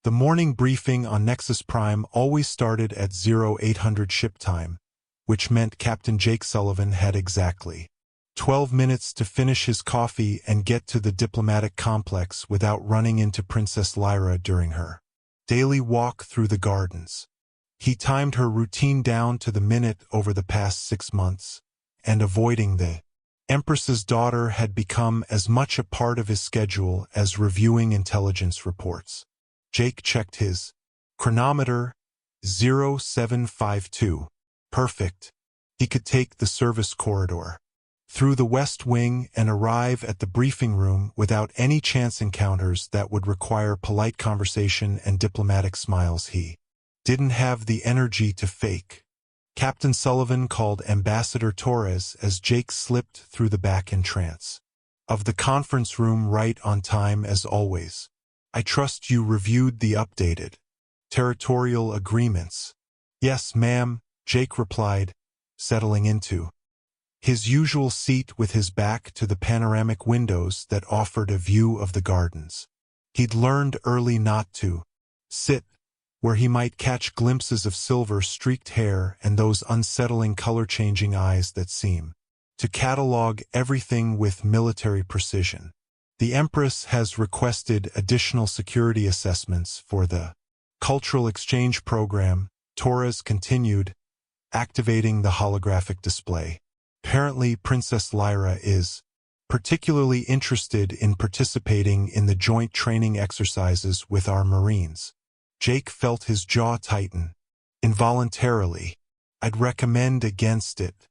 The morning briefing on Nexus Prime always started at 0800 ship time, which meant Captain Jake Sullivan had exactly 12 minutes to finish his coffee and get to the diplomatic complex without running into Princess Lyra during her daily walk through the gardens. He timed her routine down to the minute over the past 6 months, and avoiding the Empress's daughter had become as much a part of his schedule as reviewing intelligence reports. Jake checked his chronometer, 0752. Perfect. He could take the service corridor through the West Wing and arrive at the briefing room without any chance encounters that would require polite conversation and diplomatic smiles he didn't have the energy to fake. Captain Sullivan called Ambassador Torres as Jake slipped through the back entrance of the conference room right on time as always. I trust you reviewed the updated territorial agreements. Yes, ma'am, Jake replied, settling into his usual seat with his back to the panoramic windows that offered a view of the gardens. He'd learned early not to sit where he might catch glimpses of silver-streaked hair and those unsettling color-changing eyes that seem to catalog everything with military precision. The Empress has requested additional security assessments for the cultural exchange program, Torres continued, activating the holographic display. Apparently, Princess Lyra is particularly interested in participating in the joint training exercises with our Marines. Jake felt his jaw tighten. Involuntarily, I'd recommend against it.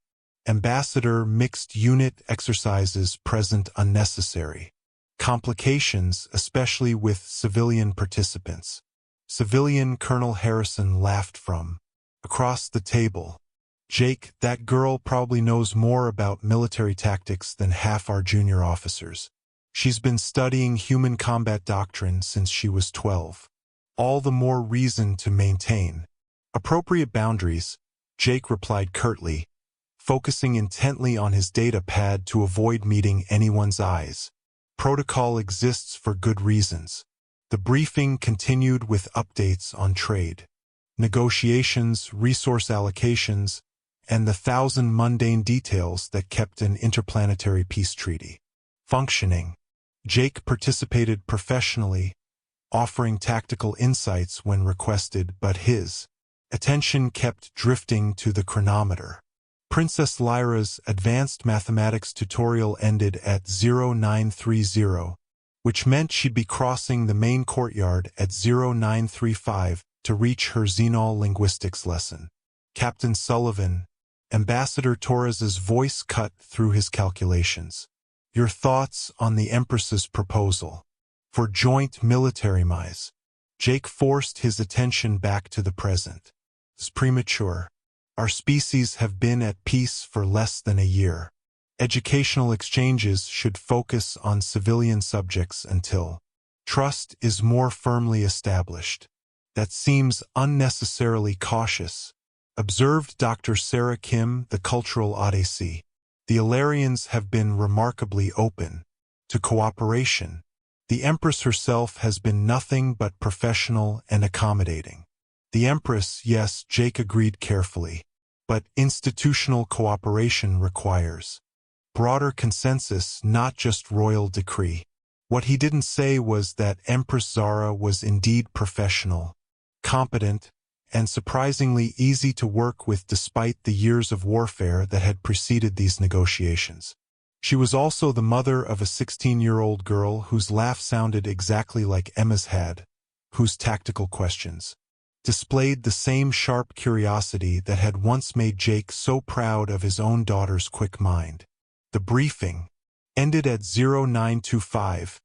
Ambassador, mixed unit exercises present unnecessary complications, especially with civilian participants. Civilian Colonel Harrison laughed from across the table. Jake, that girl probably knows more about military tactics than half our junior officers. She's been studying human combat doctrine since she was 12. All the more reason to maintain appropriate boundaries, Jake replied curtly, focusing intently on his data pad to avoid meeting anyone's eyes. Protocol exists for good reasons. The briefing continued with updates on trade, negotiations, resource allocations, and the 1,000 mundane details that kept an interplanetary peace treaty functioning. Jake participated professionally, offering tactical insights when requested, but his attention kept drifting to the chronometer. Princess Lyra's advanced mathematics tutorial ended at 0930, which meant she'd be crossing the main courtyard at 0935 to reach her Xenol linguistics lesson. Captain Sullivan, Ambassador Torres's voice cut through his calculations. Your thoughts on the Empress's proposal for joint military mise? Jake forced his attention back to the present. It's premature. Our species have been at peace for less than a year. Educational exchanges should focus on civilian subjects until trust is more firmly established. That seems unnecessarily cautious, observed Dr. Sarah Kim, the cultural attaché. The Ilarians have been remarkably open to cooperation. The Empress herself has been nothing but professional and accommodating. The Empress, yes, Jake agreed carefully, but institutional cooperation requires broader consensus, not just royal decree. What he didn't say was that Empress Zara was indeed professional, competent, and surprisingly easy to work with despite the years of warfare that had preceded these negotiations. She was also the mother of a 16-year-old girl whose laugh sounded exactly like Emma's had, whose tactical questions displayed the same sharp curiosity that had once made Jake so proud of his own daughter's quick mind. The briefing ended at 0925,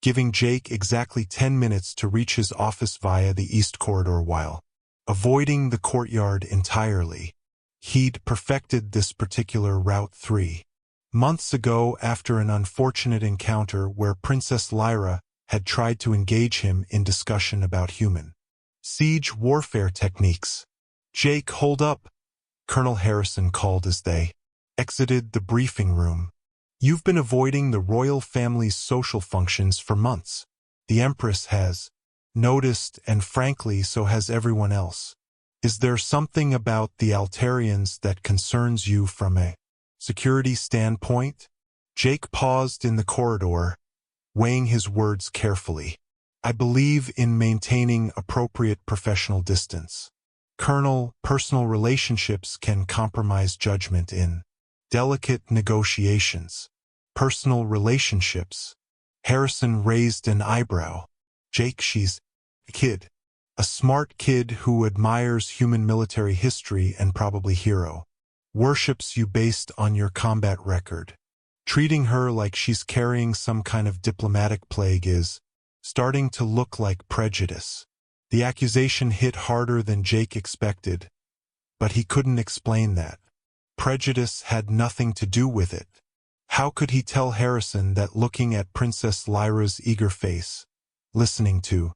giving Jake exactly 10 minutes to reach his office via the East Corridor while avoiding the courtyard entirely. He'd perfected this particular route 3 months ago after an unfortunate encounter where Princess Lyra had tried to engage him in discussion about human siege warfare techniques. Jake, hold up, Colonel Harrison called as they exited the briefing room. You've been avoiding the royal family's social functions for months. The Empress has noticed, and frankly, so has everyone else. Is there something about the Altarians that concerns you from a security standpoint? Jake paused in the corridor, weighing his words carefully. I believe in maintaining appropriate professional distance. Colonel, personal relationships can compromise judgment in delicate negotiations. Personal relationships. Harrison raised an eyebrow. Jake, she's a kid. A smart kid who admires human military history and probably hero. Worships you based on your combat record. Treating her like she's carrying some kind of diplomatic plague is starting to look like prejudice. The accusation hit harder than Jake expected, but he couldn't explain that. Prejudice had nothing to do with it. How could he tell Harrison that looking at Princess Lyra's eager face, listening to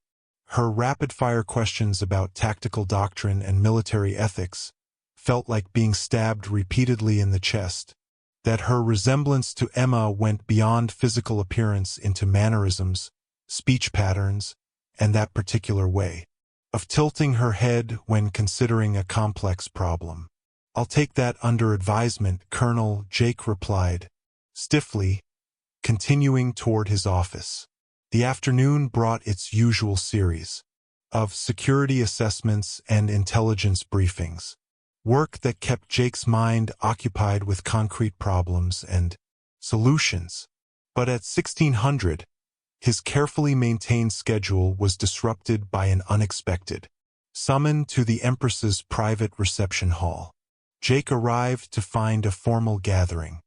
her rapid-fire questions about tactical doctrine and military ethics, felt like being stabbed repeatedly in the chest? That her resemblance to Emma went beyond physical appearance into mannerisms, speech patterns, and that particular way of tilting her head when considering a complex problem. I'll take that under advisement, Colonel, Jake replied, stiffly, continuing toward his office. The afternoon brought its usual series of security assessments and intelligence briefings. Work that kept Jake's mind occupied with concrete problems and solutions. But at 1600, his carefully maintained schedule was disrupted by an unexpected summon to the Empress's private reception hall. Jake arrived to find a formal gathering,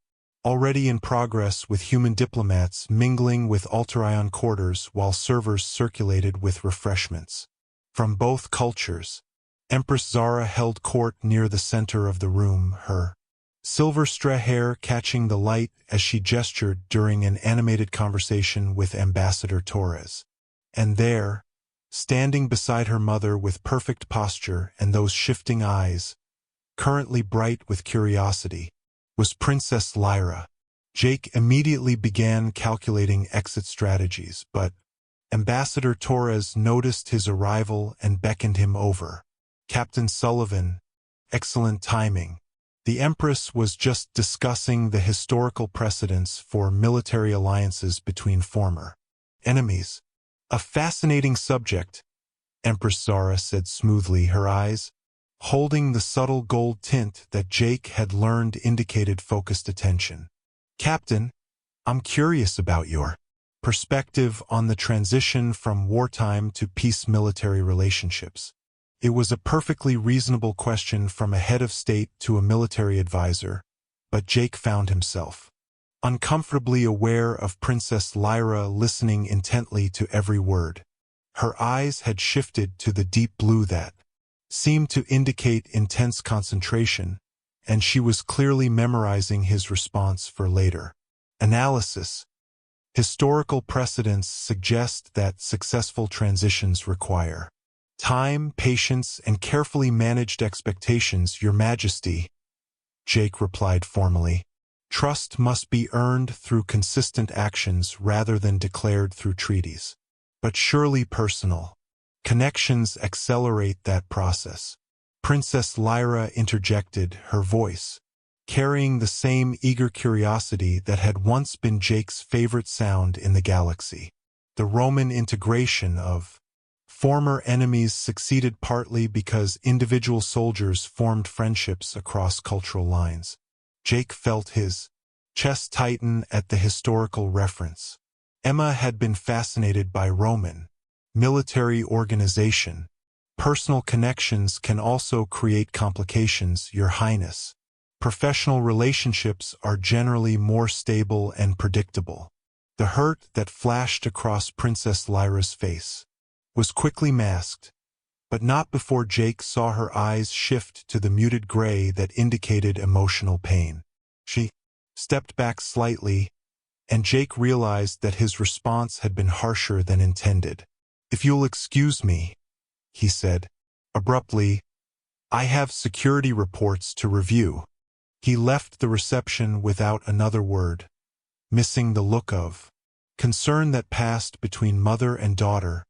already in progress, with human diplomats mingling with Altarian quarters while servers circulated with refreshments. From both cultures, Empress Zara held court near the center of the room, her silver hair catching the light as she gestured during an animated conversation with Ambassador Torres. And there, standing beside her mother with perfect posture and those shifting eyes, currently bright with curiosity, was Princess Lyra. Jake immediately began calculating exit strategies, but Ambassador Torres noticed his arrival and beckoned him over. Captain Sullivan, excellent timing. The Empress was just discussing the historical precedents for military alliances between former enemies. A fascinating subject, Empress Zara said smoothly, her eyes holding the subtle gold tint that Jake had learned indicated focused attention. Captain, I'm curious about your perspective on the transition from wartime to peace military relationships. It was a perfectly reasonable question from a head of state to a military advisor, but Jake found himself uncomfortably aware of Princess Lyra listening intently to every word. Her eyes had shifted to the deep blue that seemed to indicate intense concentration, and she was clearly memorizing his response for later analysis. Historical precedents suggest that successful transitions require time, patience, and carefully managed expectations, Your Majesty, Jake replied formally. Trust must be earned through consistent actions rather than declared through treaties. But surely personal connections accelerate that process. Princess Lyra interjected, her voice carrying the same eager curiosity that had once been Jake's favorite sound in the galaxy. The Roman integration of former enemies succeeded partly because individual soldiers formed friendships across cultural lines. Jake felt his chest tighten at the historical reference. Emma had been fascinated by Roman military organization. Personal connections can also create complications, Your Highness. Professional relationships are generally more stable and predictable. The hurt that flashed across Princess Lyra's face was quickly masked, but not before Jake saw her eyes shift to the muted gray that indicated emotional pain. She stepped back slightly, and Jake realized that his response had been harsher than intended. If you'll excuse me, he said abruptly, I have security reports to review. He left the reception without another word, missing the look of concern that passed between mother and daughter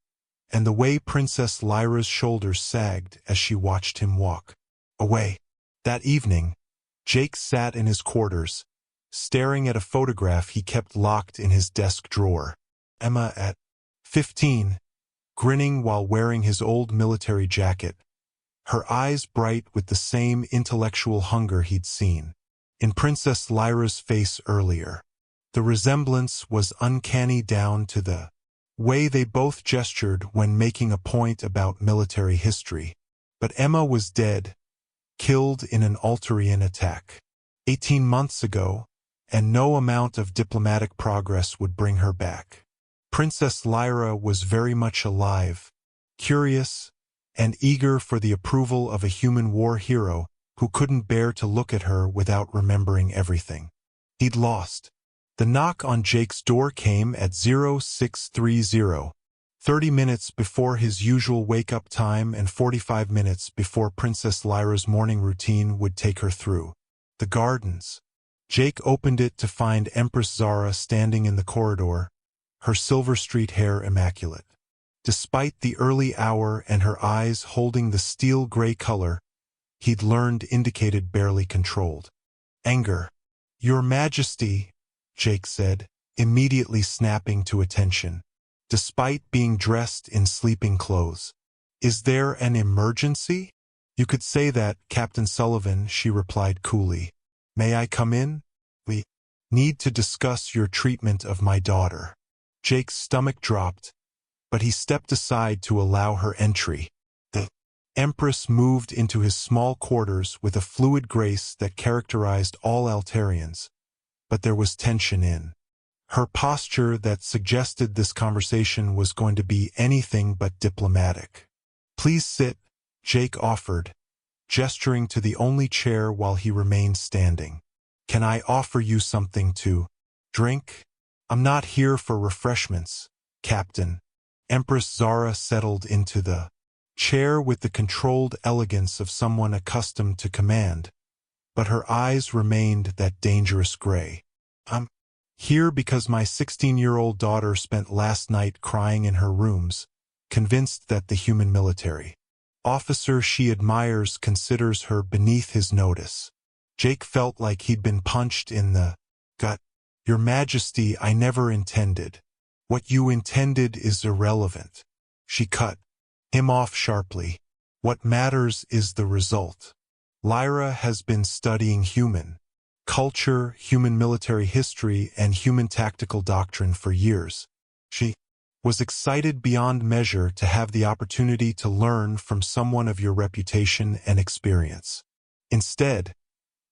and the way Princess Lyra's shoulders sagged as she watched him walk away. That evening, Jake sat in his quarters, staring at a photograph he kept locked in his desk drawer. Emma at 15, grinning while wearing his old military jacket, her eyes bright with the same intellectual hunger he'd seen in Princess Lyra's face earlier. The resemblance was uncanny down to the way they both gestured when making a point about military history. But Emma was dead, killed in an Alterian attack 18 months ago, and no amount of diplomatic progress would bring her back. Princess Lyra was very much alive, curious, and eager for the approval of a human war hero who couldn't bear to look at her without remembering everything he'd lost. The knock on Jake's door came at 0630, 30 minutes before his usual wake-up time and 45 minutes before Princess Lyra's morning routine would take her through the gardens. Jake opened it to find Empress Zara standing in the corridor, her Silver Street hair immaculate. Despite the early hour and her eyes holding the steel-gray color he'd learned indicated barely controlled anger. "Your Majesty," Jake said, immediately snapping to attention, despite being dressed in sleeping clothes. "Is there an emergency?" "You could say that, Captain Sullivan," she replied coolly. "May I come in? We need to discuss your treatment of my daughter." Jake's stomach dropped, but he stepped aside to allow her entry. The Empress moved into his small quarters with a fluid grace that characterized all Altarians, but there was tension in her posture that suggested this conversation was going to be anything but diplomatic. "Please sit," Jake offered, gesturing to the only chair while he remained standing. "Can I offer you something to drink?" "I'm not here for refreshments, Captain." Empress Zara settled into the chair with the controlled elegance of someone accustomed to command, but her eyes remained that dangerous gray. "I'm here because my 16-year-old daughter spent last night crying in her rooms, convinced that the human military officer she admires considers her beneath his notice." Jake felt like he'd been punched in the gut. "Your Majesty, I never intended." "What you intended is irrelevant." She cut him off sharply. "What matters is the result. Lyra has been studying human culture, human military history, and human tactical doctrine for years. She was excited beyond measure to have the opportunity to learn from someone of your reputation and experience. Instead,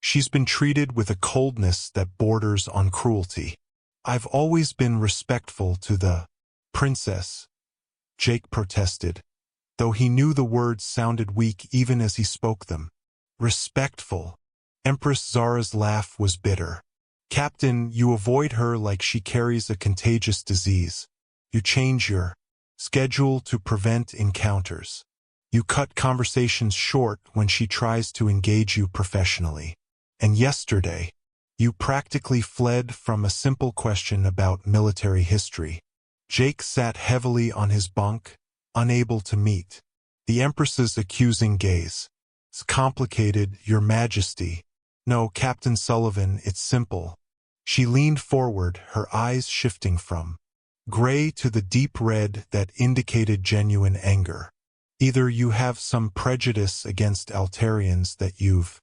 she's been treated with a coldness that borders on cruelty. I've always been respectful to the princess," Jake protested, though he knew the words sounded weak even as he spoke them. "Respectful?" Empress Zara's laugh was bitter. "Captain, you avoid her like she carries a contagious disease. You change your schedule to prevent encounters. You cut conversations short when she tries to engage you professionally. And yesterday, you practically fled from a simple question about military history." Jake sat heavily on his bunk, unable to meet the Empress's accusing gaze. "It's complicated, Your Majesty." "No, Captain Sullivan, it's simple." She leaned forward, her eyes shifting from gray to the deep red that indicated genuine anger. "Either you have some prejudice against Altarians that you've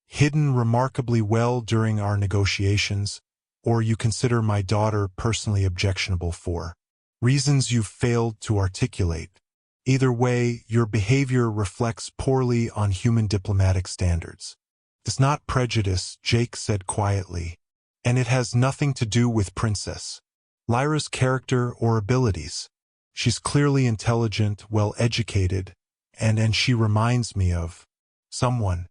hidden remarkably well during our negotiations, or you consider my daughter personally objectionable for reasons you've failed to articulate. Either way, your behavior reflects poorly on human diplomatic standards." "It's not prejudice," Jake said quietly, "and it has nothing to do with Princess Lyra's character or abilities. She's clearly intelligent, well-educated, and she reminds me of someone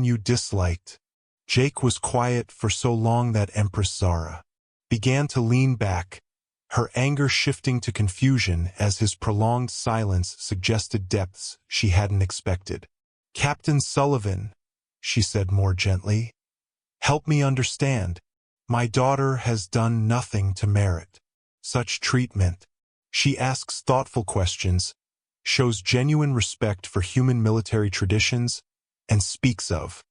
you disliked." Jake was quiet for so long that Empress Zara began to lean back, her anger shifting to confusion as his prolonged silence suggested depths she hadn't expected. "Captain Sullivan," she said more gently, "help me understand. My daughter has done nothing to merit such treatment." She asks thoughtful questions, shows genuine respect for human military traditions, and speaks of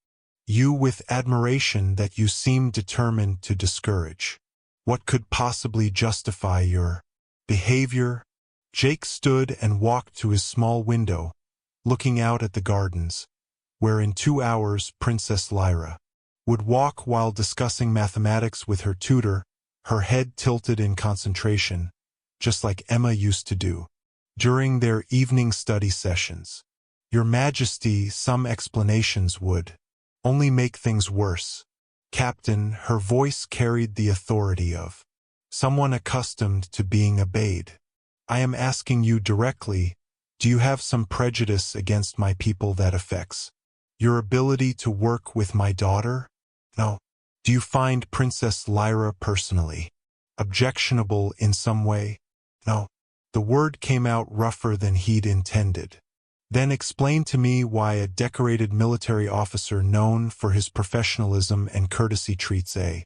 you with admiration that you seem determined to discourage. What could possibly justify your behavior? Jake stood and walked to his small window, looking out at the gardens, where in 2 hours Princess Lyra would walk while discussing mathematics with her tutor, her head tilted in concentration, just like Emma used to do during their evening study sessions. Your Majesty, some explanations would only make things worse. Captain, her voice carried the authority of someone accustomed to being obeyed. I am asking you directly, do you have some prejudice against my people that affects your ability to work with my daughter? No. Do you find Princess Lyra personally objectionable in some way? No. The word came out rougher than he'd intended. Then explain to me why a decorated military officer known for his professionalism and courtesy treats a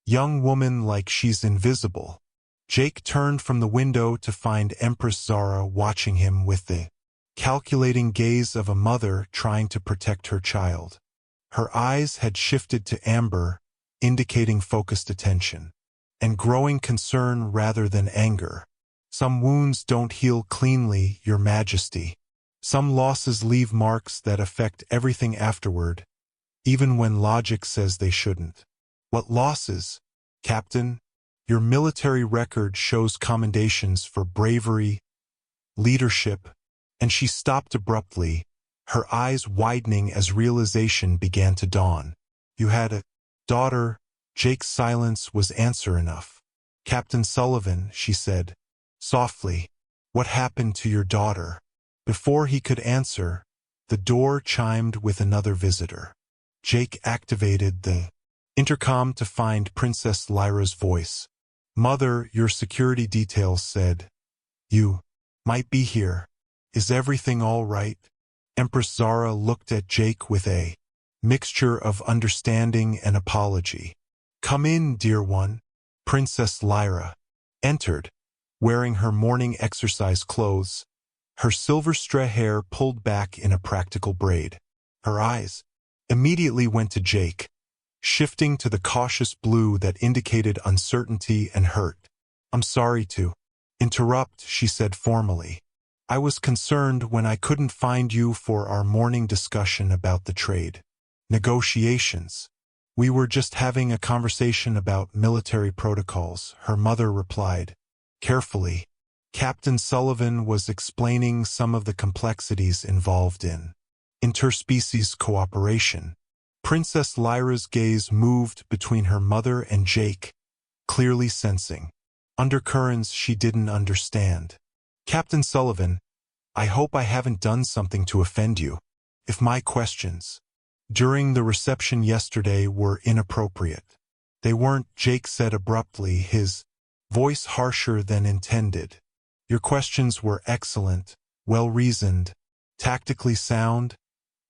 young woman like she's invisible. Jake turned from the window to find Empress Zara watching him with the calculating gaze of a mother trying to protect her child. Her eyes had shifted to amber, indicating focused attention and growing concern rather than anger. Some wounds don't heal cleanly, Your Majesty. Some losses leave marks that affect everything afterward, even when logic says they shouldn't. What losses, Captain? Your military record shows commendations for bravery, leadership, and she stopped abruptly, her eyes widening as realization began to dawn. You had a daughter. Jake's silence was answer enough. Captain Sullivan, she said softly, what happened to your daughter? Before he could answer, the door chimed with another visitor. Jake activated the intercom to find Princess Lyra's voice. Mother, your security details said you might be here. Is everything all right? Empress Zara looked at Jake with a mixture of understanding and apology. Come in, dear one. Princess Lyra entered, wearing her morning exercise clothes, her silver straw hair pulled back in a practical braid. Her eyes immediately went to Jake, shifting to the cautious blue that indicated uncertainty and hurt. I'm sorry to interrupt, she said formally. I was concerned when I couldn't find you for our morning discussion about the trade negotiations. We were just having a conversation about military protocols, her mother replied carefully. Captain Sullivan was explaining some of the complexities involved in interspecies cooperation. Princess Lyra's gaze moved between her mother and Jake, clearly sensing undercurrents she didn't understand. Captain Sullivan, I hope I haven't done something to offend you. If my questions during the reception yesterday were inappropriate. They weren't, Jake said abruptly, his voice harsher than intended. Your questions were excellent, well-reasoned, tactically sound,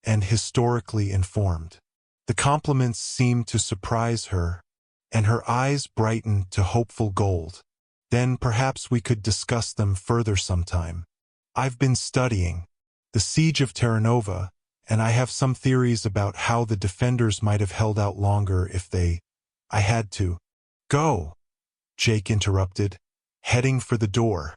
and historically informed. The compliments seemed to surprise her, and her eyes brightened to hopeful gold. Then perhaps we could discuss them further sometime. I've been studying the siege of Terra Nova, and I have some theories about how the defenders might have held out longer if I had to. Go, Jake interrupted, heading for the door.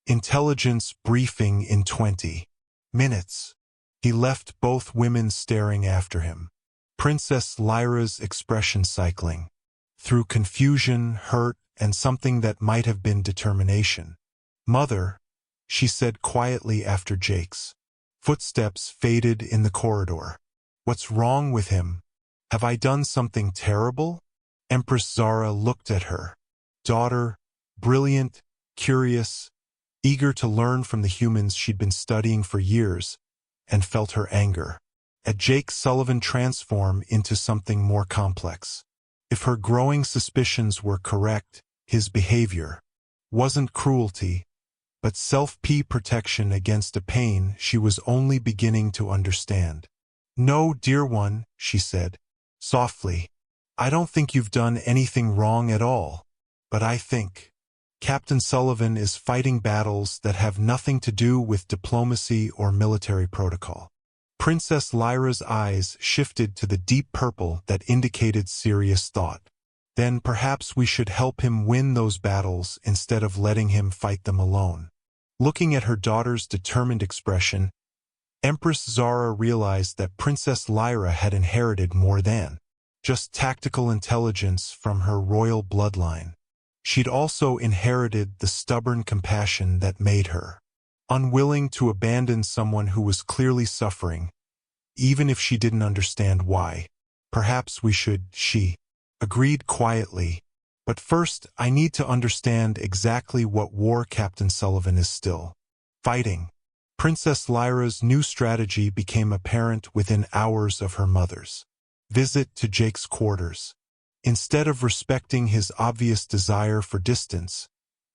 Intelligence briefing in 20 minutes. He left both women staring after him. Princess Lyra's expression cycling through confusion, hurt, and something that might have been determination. Mother, she said quietly after Jake's footsteps faded in the corridor. What's wrong with him? Have I done something terrible? Empress Zara looked at her daughter, brilliant, curious, eager to learn from the humans she'd been studying for years, and felt her anger at Jake Sullivan transform into something more complex. If her growing suspicions were correct, his behavior wasn't cruelty, but self-protection against a pain she was only beginning to understand. No, dear one, she said softly. I don't think you've done anything wrong at all, but I think Captain Sullivan is fighting battles that have nothing to do with diplomacy or military protocol. Princess Lyra's eyes shifted to the deep purple that indicated serious thought. Then perhaps we should help him win those battles instead of letting him fight them alone. Looking at her daughter's determined expression, Empress Zara realized that Princess Lyra had inherited more than just tactical intelligence from her royal bloodline. She'd also inherited the stubborn compassion that made her unwilling to abandon someone who was clearly suffering, even if she didn't understand why. Perhaps we should, she agreed quietly. But first, I need to understand exactly what war Captain Sullivan is still fighting. Princess Lyra's new strategy became apparent within hours of her mother's visit to Jake's quarters. Instead of respecting his obvious desire for distance,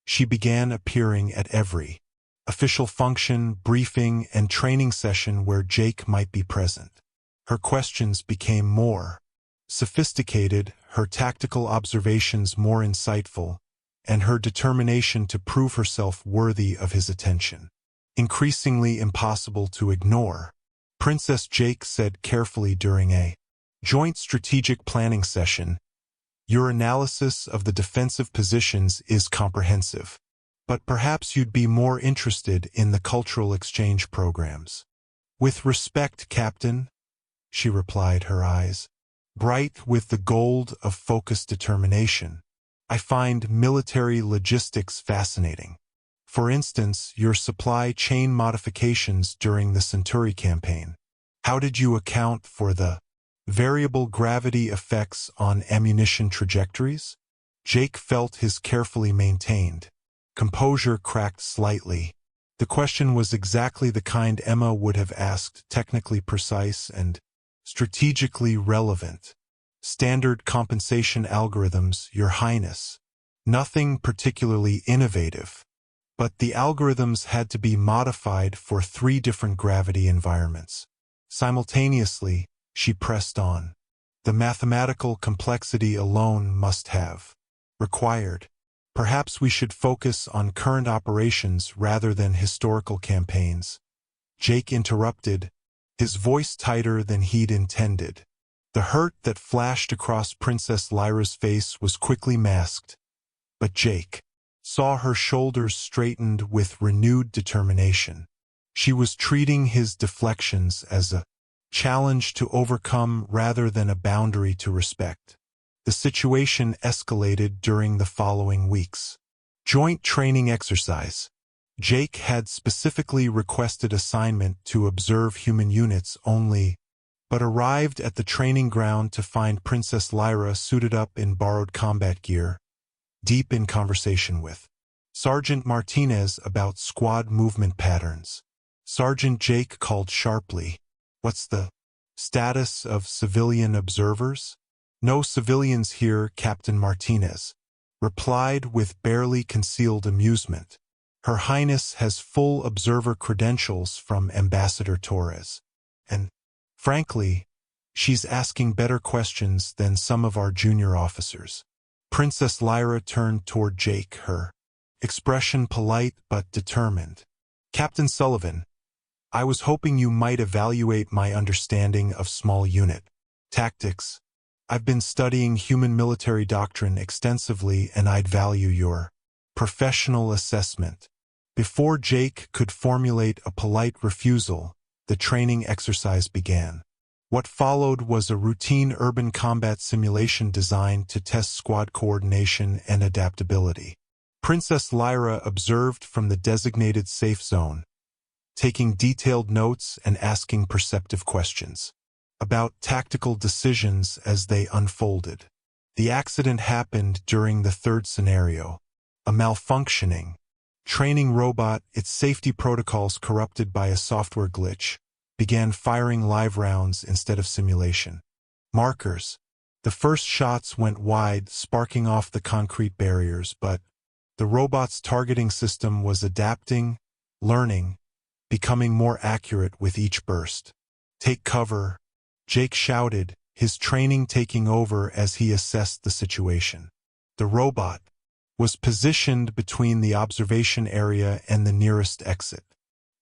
she began appearing at every official function, briefing, and training session where Jake might be present. Her questions became more sophisticated, her tactical observations more insightful, and her determination to prove herself worthy of his attention increasingly impossible to ignore. Princess Jake said carefully during a joint strategic planning session, "Your analysis of the defensive positions is comprehensive, but perhaps you'd be more interested in the cultural exchange programs." "With respect, Captain," she replied, her eyes bright with the gold of focused determination. "I find military logistics fascinating. For instance, your supply chain modifications during the Centauri campaign. How did you account for the variable gravity effects on ammunition trajectories?" Jake felt his carefully maintained composure cracked slightly. The question was exactly the kind Emma would have asked, technically precise and strategically relevant. "Standard compensation algorithms, Your Highness. Nothing particularly innovative. But the algorithms had to be modified for 3 different gravity environments. Simultaneously, she pressed on. The mathematical complexity alone must have required. Perhaps we should focus on current operations rather than historical campaigns." Jake interrupted, his voice tighter than he'd intended. The hurt that flashed across Princess Lyra's face was quickly masked, but Jake saw her shoulders straightened with renewed determination. She was treating his deflections as a challenge to overcome rather than a boundary to respect. The situation escalated during the following weeks. Joint training exercise. Jake had specifically requested assignment to observe human units only, but arrived at the training ground to find Princess Lyra suited up in borrowed combat gear, deep in conversation with Sergeant Martinez about squad movement patterns. Sergeant Jake called sharply, "What's the status of civilian observers?" "No civilians here," Captain Martinez replied with barely concealed amusement. "Her Highness has full observer credentials from Ambassador Torres. And, frankly, she's asking better questions than some of our junior officers." Princess Lyra turned toward Jake, her expression polite but determined. "Captain Sullivan, I was hoping you might evaluate my understanding of small unit tactics. I've been studying human military doctrine extensively, and I'd value your professional assessment." Before Jake could formulate a polite refusal, the training exercise began. What followed was a routine urban combat simulation designed to test squad coordination and adaptability. Princess Lyra observed from the designated safe zone, taking detailed notes and asking perceptive questions about tactical decisions as they unfolded. The accident happened during the 3rd scenario. A malfunctioning training robot, its safety protocols corrupted by a software glitch, began firing live rounds instead of simulation markers. The first shots went wide, sparking off the concrete barriers, but the robot's targeting system was adapting, learning, becoming more accurate with each burst. "Take cover," Jake shouted, his training taking over as he assessed the situation. The robot was positioned between the observation area and the nearest exit,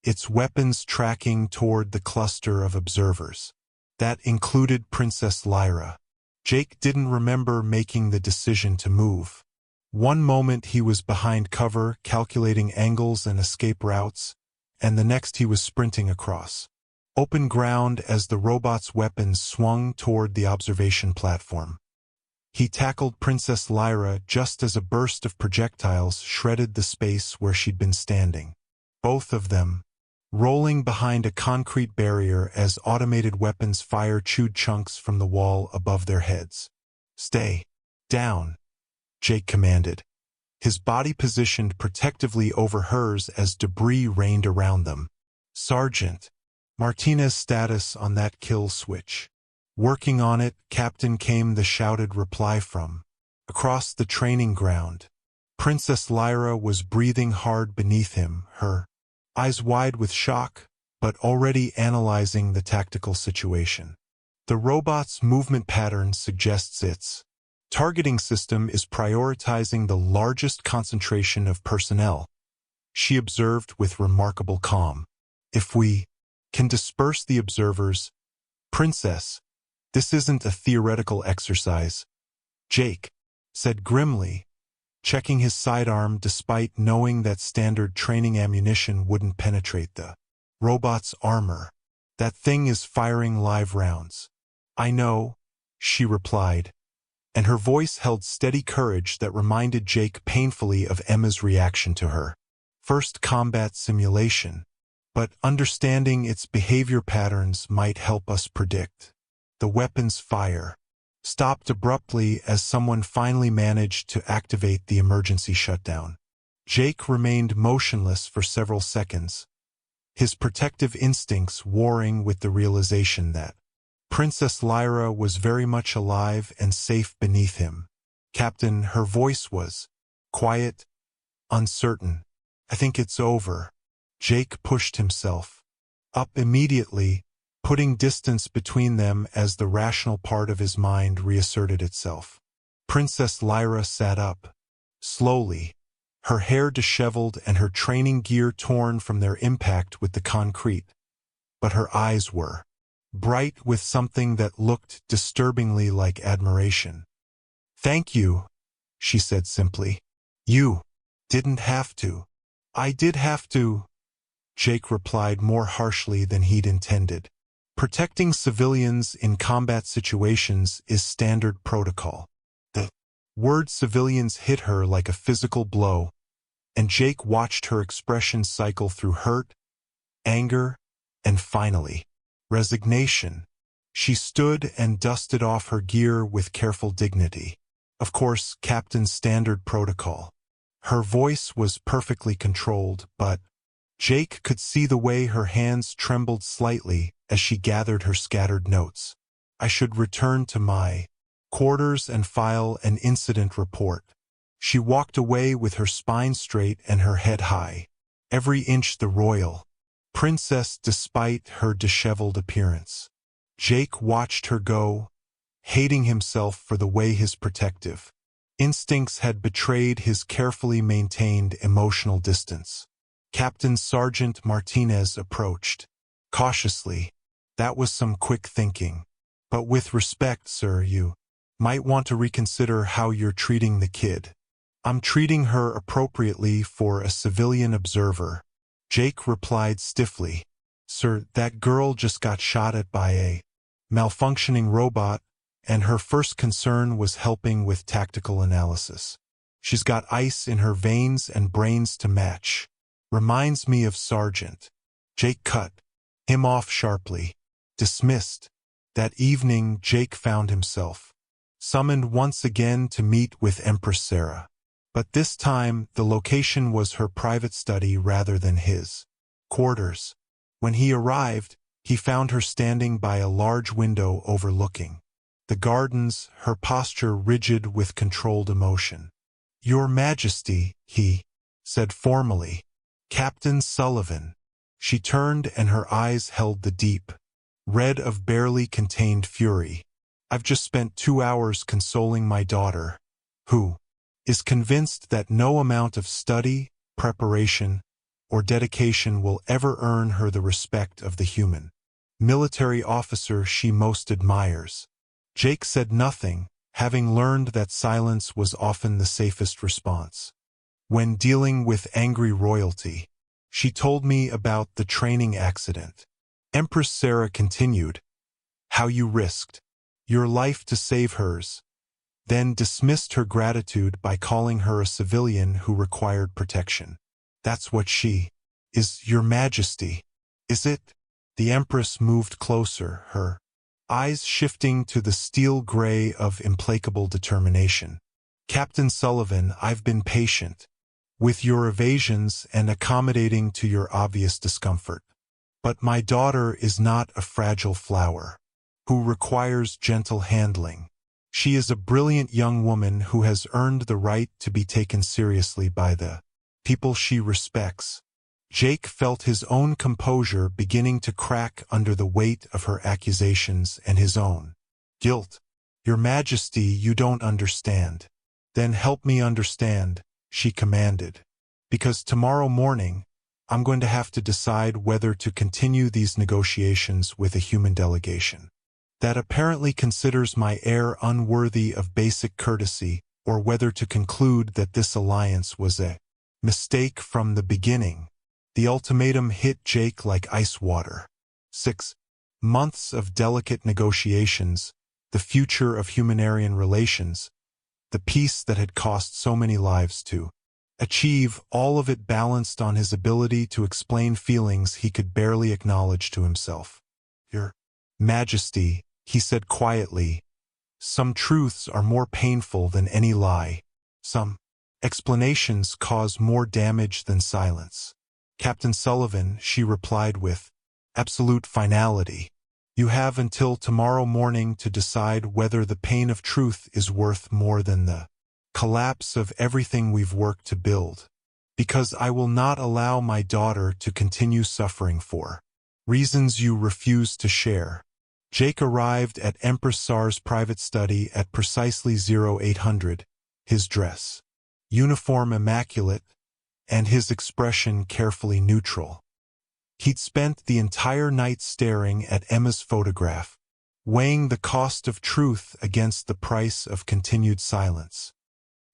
its weapons tracking toward the cluster of observers. That included Princess Lyra. Jake didn't remember making the decision to move. One moment he was behind cover, calculating angles and escape routes, and the next he was sprinting across open ground as the robot's weapons swung toward the observation platform. He tackled Princess Lyra just as a burst of projectiles shredded the space where she'd been standing. Both of them, rolling behind a concrete barrier as automated weapons fire chewed chunks from the wall above their heads. "Stay down," Jake commanded, his body positioned protectively over hers as debris rained around them. "Sergeant Martinez's status on that kill switch." "Working on it, Captain," came the shouted reply from across the training ground. Princess Lyra was breathing hard beneath him, her eyes wide with shock, but already analyzing the tactical situation. The robot's movement pattern suggests its targeting system is prioritizing the largest concentration of personnel, she observed with remarkable calm. "If we can disperse the observers, Princess, this isn't a theoretical exercise," Jake said grimly, checking his sidearm despite knowing that standard training ammunition wouldn't penetrate the robot's armor. "That thing is firing live rounds." "I know," she replied, and her voice held steady courage that reminded Jake painfully of Emma's reaction to her first combat simulation. "But understanding its behavior patterns might help us predict." The weapon's fire stopped abruptly as someone finally managed to activate the emergency shutdown. Jake remained motionless for several seconds, his protective instincts warring with the realization that Princess Lyra was very much alive and safe beneath him. "Captain," her voice was quiet, uncertain. "I think it's over." Jake pushed himself up immediately, putting distance between them as the rational part of his mind reasserted itself. Princess Lyra sat up, slowly, her hair disheveled and her training gear torn from their impact with the concrete. But her eyes were bright with something that looked disturbingly like admiration. "Thank you," she said simply. "You didn't have to." "I did have to," Jake replied more harshly than he'd intended. "Protecting civilians in combat situations is standard protocol." The word civilians hit her like a physical blow, and Jake watched her expression cycle through hurt, anger, and finally, resignation. She stood and dusted off her gear with careful dignity. "Of course, Captain, standard protocol." Her voice was perfectly controlled, but Jake could see the way her hands trembled slightly as she gathered her scattered notes. "I should return to my quarters and file an incident report." She walked away with her spine straight and her head high, every inch the royal princess despite her disheveled appearance. Jake watched her go, hating himself for the way his protective instincts had betrayed his carefully maintained emotional distance. Captain Sergeant Martinez approached cautiously. "That was some quick thinking. But with respect, sir, you might want to reconsider how you're treating the kid." "I'm treating her appropriately for a civilian observer," Jake replied stiffly. "Sir, that girl just got shot at by a malfunctioning robot, and her first concern was helping with tactical analysis. She's got ice in her veins and brains to match. Reminds me of Sergeant." Jake cut him off sharply. Dismissed. That evening, Jake found himself summoned once again to meet with Empress Sarah. But this time, the location was her private study rather than his quarters. When he arrived, he found her standing by a large window overlooking the gardens, her posture rigid with controlled emotion. "Your Majesty," he said formally. "Captain Sullivan." She turned and her eyes held the deep red of barely contained fury. "I've just spent 2 hours consoling my daughter, who is convinced that no amount of study, preparation, or dedication will ever earn her the respect of the human military officer she most admires. Jake said nothing, having learned that silence was often the safest response. When dealing with angry royalty, she told me about the training accident. Empress Sarah continued, how you risked your life to save hers, then dismissed her gratitude by calling her a civilian who required protection. That's what she is, Your Majesty, is it? The Empress moved closer, her eyes shifting to the steel gray of implacable determination. Captain Sullivan, I've been patient with your evasions and accommodating to your obvious discomfort. But my daughter is not a fragile flower who requires gentle handling. She is a brilliant young woman who has earned the right to be taken seriously by the people she respects. Jake felt his own composure beginning to crack under the weight of her accusations and his own guilt. Your Majesty, you don't understand. Then help me understand, she commanded. Because tomorrow morning, I'm going to have to decide whether to continue these negotiations with a human delegation that apparently considers my heir unworthy of basic courtesy, or whether to conclude that this alliance was a mistake from the beginning. The ultimatum hit Jake like ice water. 6 months of delicate negotiations, the future of humanitarian relations, the peace that had cost so many lives to achieve, all of it balanced on his ability to explain feelings he could barely acknowledge to himself. Your Majesty, he said quietly, some truths are more painful than any lie. Some explanations cause more damage than silence. Captain Sullivan, she replied with absolute finality. You have until tomorrow morning to decide whether the pain of truth is worth more than the collapse of everything we've worked to build. Because I will not allow my daughter to continue suffering for reasons you refuse to share. Jake arrived at Empress Sar's private study at precisely 0800, his dress, uniform immaculate, and his expression carefully neutral. He'd spent the entire night staring at Emma's photograph, weighing the cost of truth against the price of continued silence.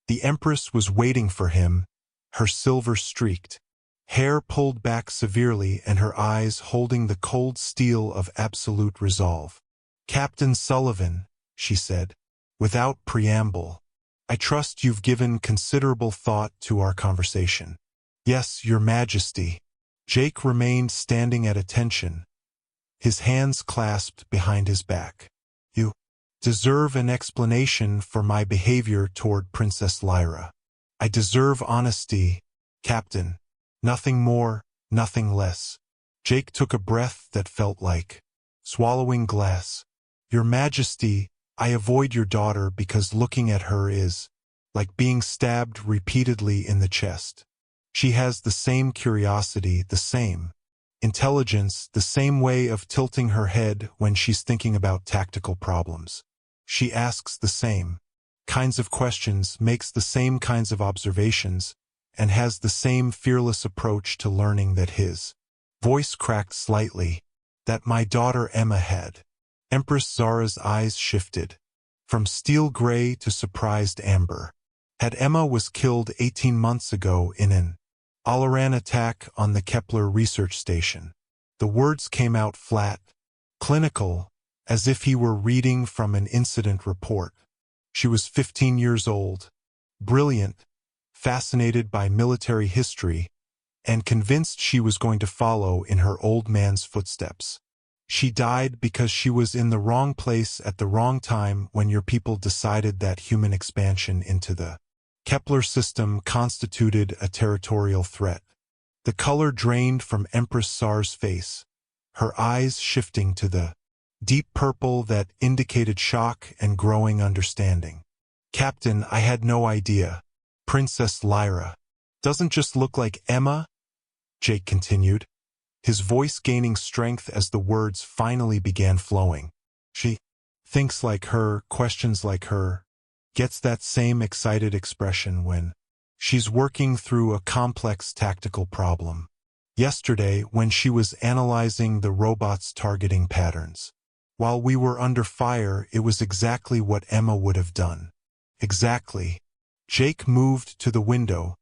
The Empress was waiting for him, her silver streaked hair pulled back severely and her eyes holding the cold steel of absolute resolve. Captain Sullivan, she said, without preamble, I trust you've given considerable thought to our conversation. Yes, Your Majesty. Jake remained standing at attention, his hands clasped behind his back. You deserve an explanation for my behavior toward Princess Lyra. I deserve honesty, Captain. Nothing more, nothing less. Jake took a breath that felt like swallowing glass. Your Majesty, I avoid your daughter because looking at her is like being stabbed repeatedly in the chest. She has the same curiosity, the same intelligence, the same way of tilting her head when she's thinking about tactical problems. She asks the same kinds of questions, makes the same kinds of observations, and has the same fearless approach to learning that his voice cracked slightly, that my daughter Emma had. Empress Zara's eyes shifted from steel gray to surprised amber. Had Emma was killed 18 months ago in an Alaran attack on the Kepler research station. The words came out flat, clinical, as if he were reading from an incident report. She was 15 years old, brilliant, fascinated by military history, and convinced she was going to follow in her old man's footsteps. She died because she was in the wrong place at the wrong time when your people decided that human expansion into the Kepler system constituted a territorial threat. The color drained from Empress Sar's face, her eyes shifting to the deep purple that indicated shock and growing understanding. Captain, I had no idea. Princess Lyra doesn't just look like Emma, Jake continued, his voice gaining strength as the words finally began flowing. She thinks like her, questions like her, gets that same excited expression when she's working through a complex tactical problem. Yesterday, when she was analyzing the robot's targeting patterns. While we were under fire, it was exactly what Emma would have done. Exactly. Jake moved to the window,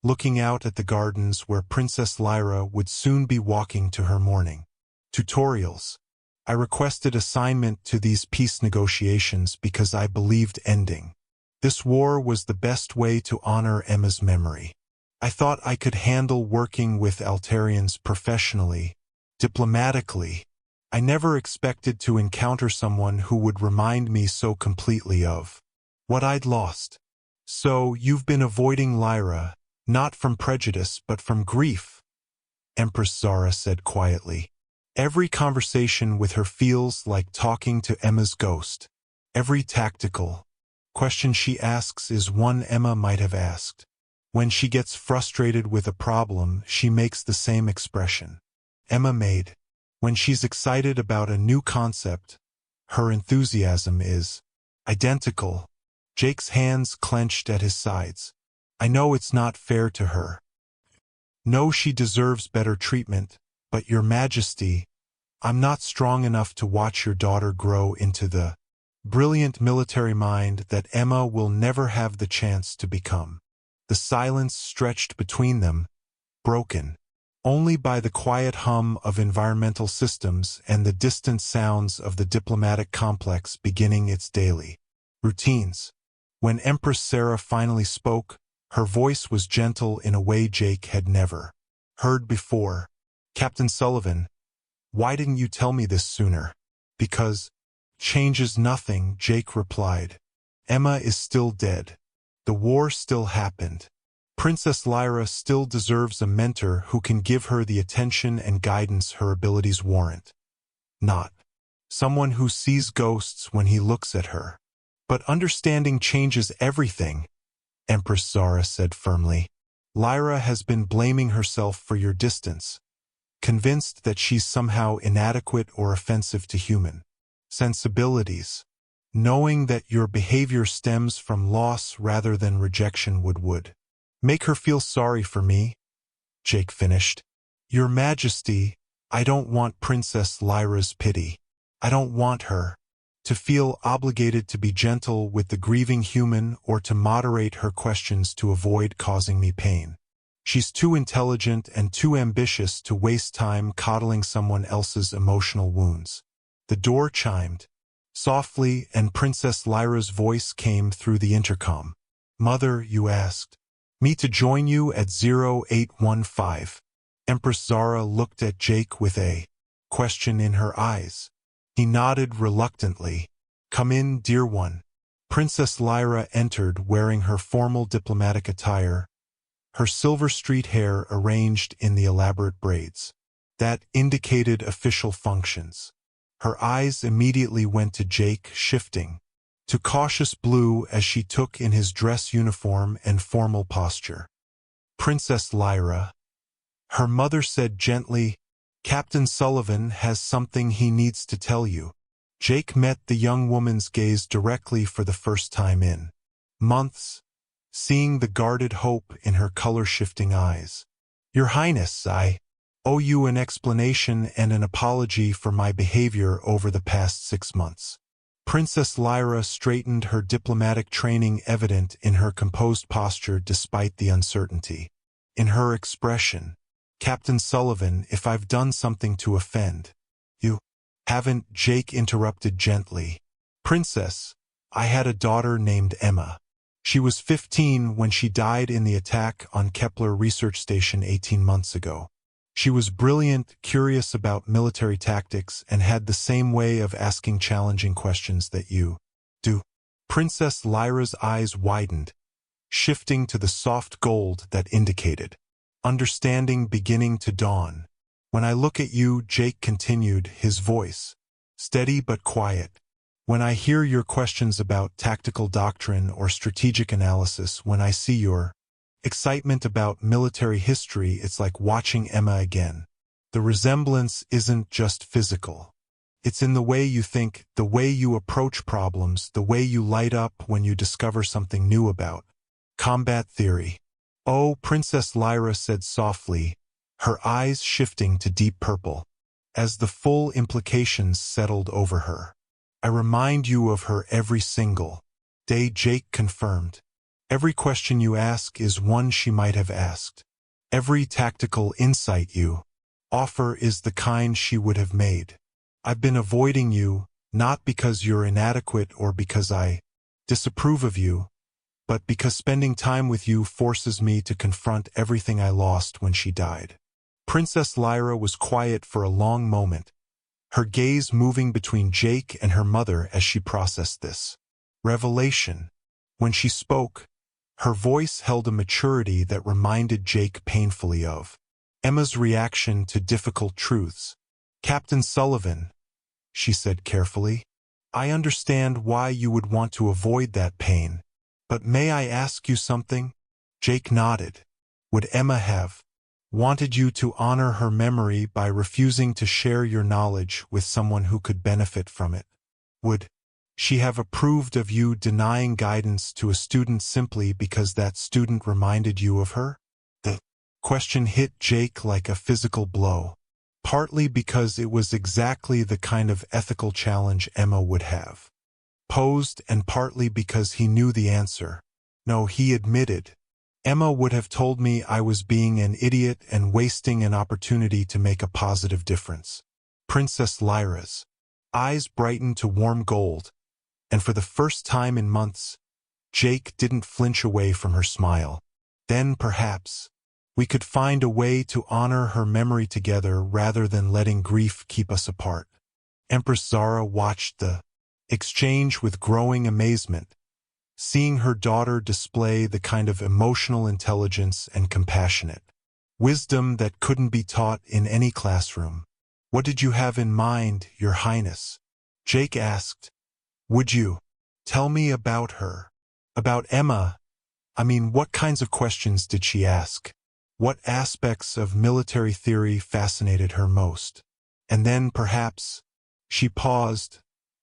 looking out at the gardens where Princess Lyra would soon be walking to her morning tutorials. I requested assignment to these peace negotiations because I believed ending this war was the best way to honor Emma's memory. I thought I could handle working with Altarians professionally, diplomatically. I never expected to encounter someone who would remind me so completely of what I'd lost. So, you've been avoiding Lyra, not from prejudice but from grief, Empress Zara said quietly. Every conversation with her feels like talking to Emma's ghost. Every tactical question she asks is one Emma might have asked. When she gets frustrated with a problem, she makes the same expression Emma made. When she's excited about a new concept, her enthusiasm is identical. Jake's hands clenched at his sides. I know it's not fair to her. No, she deserves better treatment, but Your Majesty, I'm not strong enough to watch your daughter grow into the brilliant military mind that Emma will never have the chance to become. The silence stretched between them, broken only by the quiet hum of environmental systems and the distant sounds of the diplomatic complex beginning its daily routines. When Empress Sarah finally spoke, her voice was gentle in a way Jake had never heard before. Captain Sullivan, why didn't you tell me this sooner? Because changes nothing, Jake replied. Emma is still dead. The war still happened. Princess Lyra still deserves a mentor who can give her the attention and guidance her abilities warrant. Not someone who sees ghosts when he looks at her. But understanding changes everything, Empress Zara said firmly. Lyra has been blaming herself for your distance, convinced that she's somehow inadequate or offensive to human sensibilities. Knowing that your behavior stems from loss rather than rejection would make her feel sorry for me, Jake finished. Your Majesty, I don't want Princess Lyra's pity. I don't want her to feel obligated to be gentle with the grieving human or to moderate her questions to avoid causing me pain. She's too intelligent and too ambitious to waste time coddling someone else's emotional wounds. The door chimed softly, and Princess Lyra's voice came through the intercom. Mother, you asked me to join you at 0815. Empress Zara looked at Jake with a question in her eyes. He nodded reluctantly. Come in, dear one. Princess Lyra entered wearing her formal diplomatic attire, her silver street hair arranged in the elaborate braids that indicated official functions. Her eyes immediately went to Jake, shifting to cautious blue as she took in his dress uniform and formal posture. Princess Lyra, her mother said gently, Captain Sullivan has something he needs to tell you. Jake met the young woman's gaze directly for the first time in months, seeing the guarded hope in her color-shifting eyes. Your Highness, I owe you an explanation and an apology for my behavior over the past 6 months. Princess Lyra straightened, her diplomatic training evident in her composed posture despite the uncertainty in her expression. Captain Sullivan, if I've done something to offend you, haven't, Jake interrupted gently. Princess, I had a daughter named Emma. She was 15 when she died in the attack on Kepler Research Station 18 months ago. She was brilliant, curious about military tactics, and had the same way of asking challenging questions that you do. Princess Lyra's eyes widened, shifting to the soft gold that indicated understanding beginning to dawn. When I look at you, Jake continued, his voice steady but quiet. When I hear your questions about tactical doctrine or strategic analysis, when I see your excitement about military history, it's like watching Emma again. The resemblance isn't just physical. It's in the way you think, the way you approach problems, the way you light up when you discover something new about combat theory. Oh, Princess Lyra said softly, her eyes shifting to deep purple, as the full implications settled over her. I remind you of her every single day, Jake confirmed. Every question you ask is one she might have asked. Every tactical insight you offer is the kind she would have made. I've been avoiding you, not because you're inadequate or because I disapprove of you, but because spending time with you forces me to confront everything I lost when she died. Princess Lyra was quiet for a long moment, her gaze moving between Jake and her mother as she processed this revelation. When she spoke, her voice held a maturity that reminded Jake painfully of Emma's reaction to difficult truths. Captain Sullivan, she said carefully, I understand why you would want to avoid that pain, but may I ask you something? Jake nodded. Would Emma have wanted you to honor her memory by refusing to share your knowledge with someone who could benefit from it? Would she have approved of you denying guidance to a student simply because that student reminded you of her? The question hit Jake like a physical blow, partly because it was exactly the kind of ethical challenge Emma would have posed, and partly because he knew the answer. No, he admitted. Emma would have told me I was being an idiot and wasting an opportunity to make a positive difference. Princess Lyra's eyes brightened to warm gold, and for the first time in months, Jake didn't flinch away from her smile. Then perhaps we could find a way to honor her memory together rather than letting grief keep us apart. Empress Zara watched the exchange with growing amazement, seeing her daughter display the kind of emotional intelligence and compassionate wisdom that couldn't be taught in any classroom. What did you have in mind, Your Highness? Jake asked. Would you tell me about her? About Emma? I mean, what kinds of questions did she ask? What aspects of military theory fascinated her most? And then, perhaps, she paused,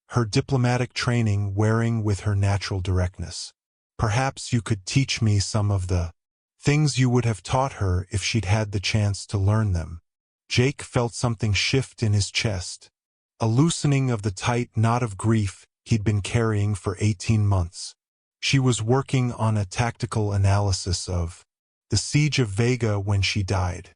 her diplomatic training wearing with her natural directness. Perhaps you could teach me some of the things you would have taught her if she'd had the chance to learn them. Jake felt something shift in his chest, a loosening of the tight knot of grief he'd been carrying for 18 months. She was working on a tactical analysis of the siege of Vega when she died.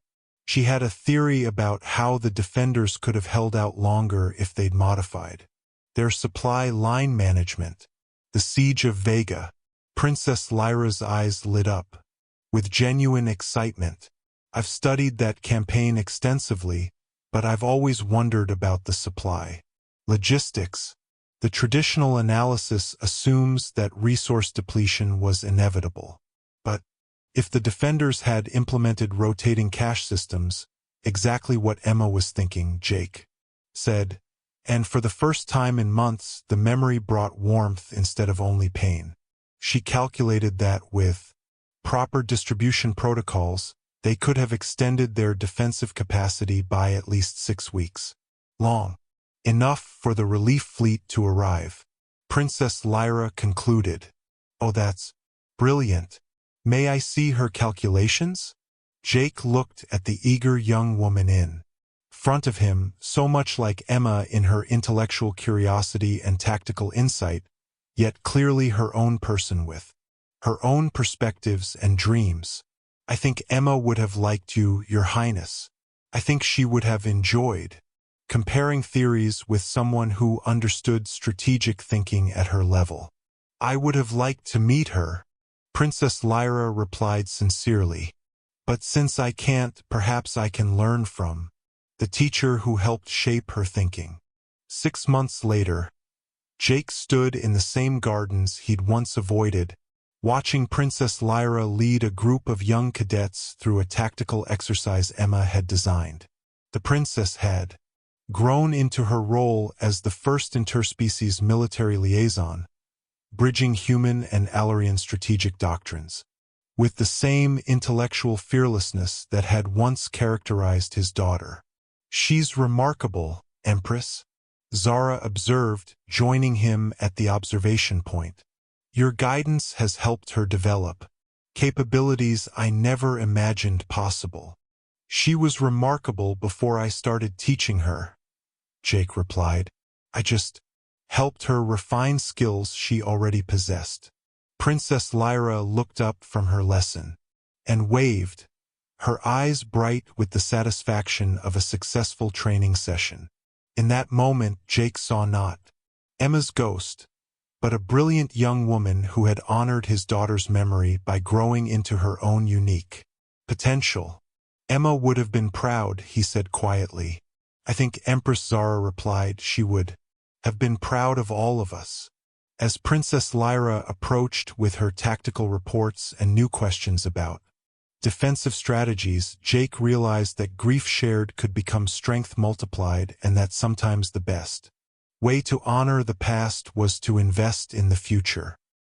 She had a theory about how the defenders could have held out longer if they'd modified their supply line management. The siege of Vega. Princess Lyra's eyes lit up with genuine excitement. I've studied that campaign extensively, but I've always wondered about the supply logistics. The traditional analysis assumes that resource depletion was inevitable. But if the defenders had implemented rotating cash systems, exactly what Emma was thinking, Jake said, and for the first time in months, the memory brought warmth instead of only pain. She calculated that with proper distribution protocols, they could have extended their defensive capacity by at least 6 weeks. Long enough for the relief fleet to arrive. Princess Lyra concluded. Oh, that's brilliant. May I see her calculations? Jake looked at the eager young woman in front of him, so much like Emma in her intellectual curiosity and tactical insight, yet clearly her own person with her own perspectives and dreams. I think Emma would have liked you, Your Highness. I think she would have enjoyed comparing theories with someone who understood strategic thinking at her level. I would have liked to meet her, Princess Lyra replied sincerely. But since I can't, perhaps I can learn from the teacher who helped shape her thinking. 6 months later, Jake stood in the same gardens he'd once avoided, watching Princess Lyra lead a group of young cadets through a tactical exercise Emma had designed. The princess had grown into her role as the first interspecies military liaison, bridging human and Alarian strategic doctrines, with the same intellectual fearlessness that had once characterized his daughter. She's remarkable, Empress, Zara observed, joining him at the observation point. Your guidance has helped her develop capabilities I never imagined possible. She was remarkable before I started teaching her, Jake replied. I just helped her refine skills she already possessed. Princess Lyra looked up from her lesson and waved, her eyes bright with the satisfaction of a successful training session. In that moment, Jake saw not Emma's ghost, but a brilliant young woman who had honored his daughter's memory by growing into her own unique potential. Emma would have been proud, he said quietly. I think Empress Zara replied she would have been proud of all of us. As Princess Lyra approached with her tactical reports and new questions about defensive strategies, Jake realized that grief shared could become strength multiplied, and that sometimes the best way to honor the past was to invest in the future.